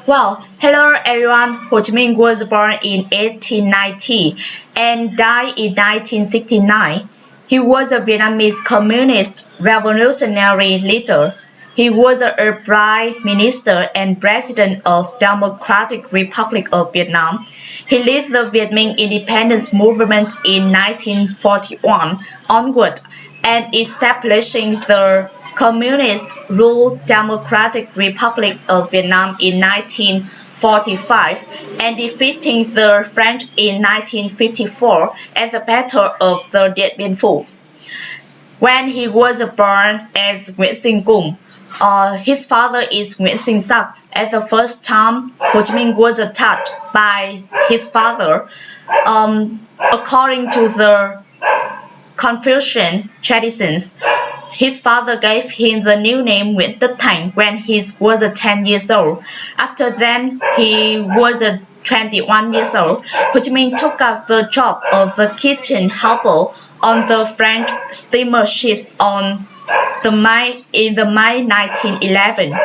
Well, hello everyone. Ho Chi Minh was born in 1890 and died in 1969. He was a Vietnamese communist revolutionary leader. He was a prime minister and president of Democratic Republic of Vietnam. He led the Viet Minh independence movement in 1941 onward and establishing the Communist ruled Democratic Republic of Vietnam in 1945 and defeating the French in 1954 at the Battle of the Điện Biên Phủ. When he was born as Nguyễn Sinh Cung, his father is Nguyễn Sinh Sắc. At the first time, Ho Chi Minh was attacked by his father. According to the Confucian traditions, his father gave him the new name Nguyễn Tất Thành when he was 10 years old. After then, he was 21 years old. Ho Chi Minh took up the job of the kitchen helper on the French steamer ships in the May 1911.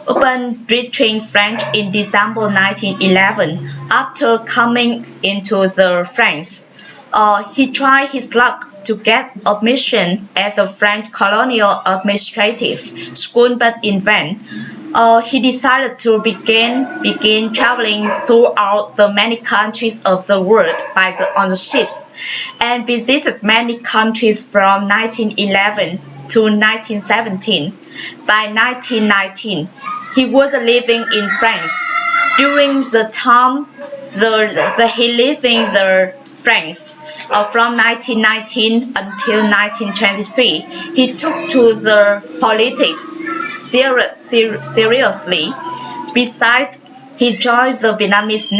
Upon reaching France in December 1911, after coming into the France, he tried his luck to get admission at the French Colonial Administrative School, but in vain. He decided to begin traveling throughout the many countries of the world on the ships, and visited many countries from 1911 to 1917. By 1919, he was living in France. During the time he lived in the France, from 1919 until 1923, he took to the politics seriously. Besides, he joined the Vietnamese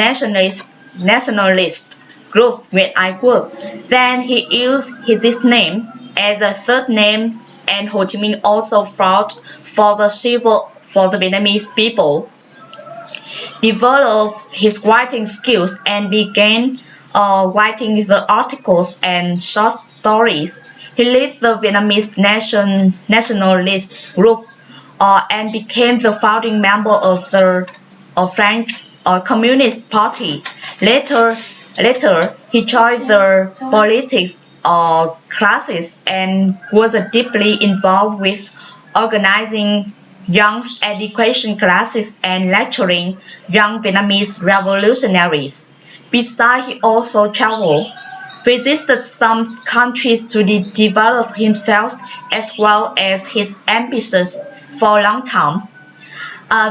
nationalist group Nguyễn Ái Quốc. Then he used his name as a third name, and Ho Chi Minh also fought for the Vietnamese people, developed his writing skills, and began writing the articles and short stories. He led the Vietnamese nationalist group and became the founding member of the French Communist Party. Later, he joined the politics classes and was deeply involved with organizing young education classes and lecturing young Vietnamese revolutionaries. Besides, he also traveled, visited some countries to develop himself as well as his ambitions for a long time.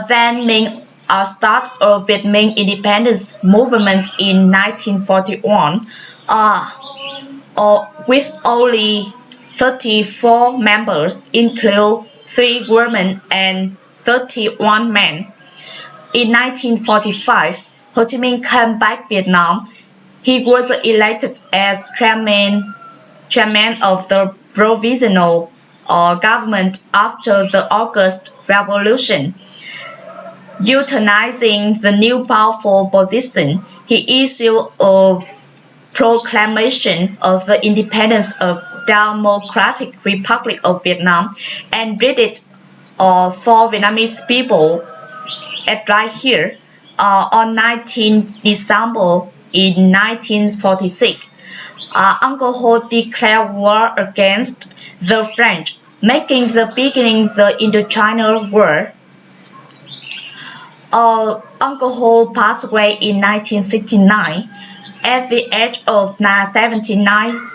Then Minh started a Viet Minh independence movement in 1941 with only 34 members, including 3 women and 31 men. In 1945, Ho Chi Minh came back to Vietnam. He was elected as chairman of the provisional government after the August Revolution. Utilizing the new powerful position, he issued a proclamation of the independence of Democratic Republic of Vietnam and read it for Vietnamese people right here. On 19 December in 1946, Uncle Ho declared war against the French, making the beginning of the Indochina War. Uncle Ho passed away in 1969 at the age of 79.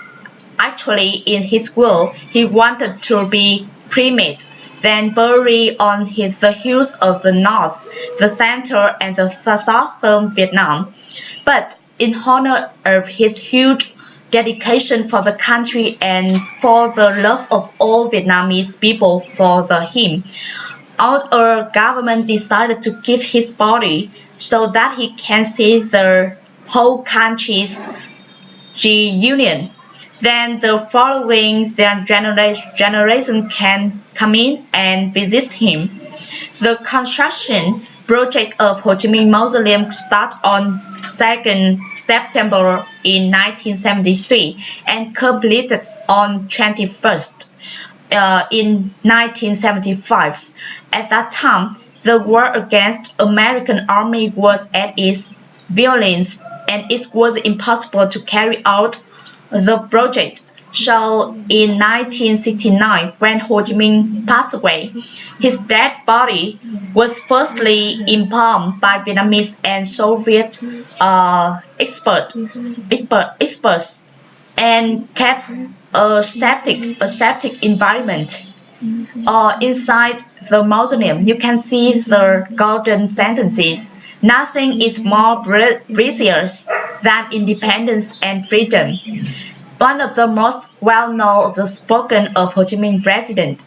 Actually, in his will, he wanted to be cremated, then buried on the hills of the north, the center, and the southern Vietnam. But in honor of his huge dedication for the country and for the love of all Vietnamese people for him, our government decided to give his body so that he can see the whole country's reunion. Then the following generation can come in and visit him. The construction project of Ho Chi Minh Mausoleum started on 2nd September in 1973 and completed on 21st in 1975. At that time, the war against American army was at its violence, and it was impossible to carry out the project. So in 1969, when Ho Chi Minh passed away, his dead body was firstly embalmed by Vietnamese and Soviet experts and kept a septic environment. Inside the mausoleum, you can see the golden sentences. Nothing is more precious than independence and freedom. One of the most well-known spoken of Ho Chi Minh president.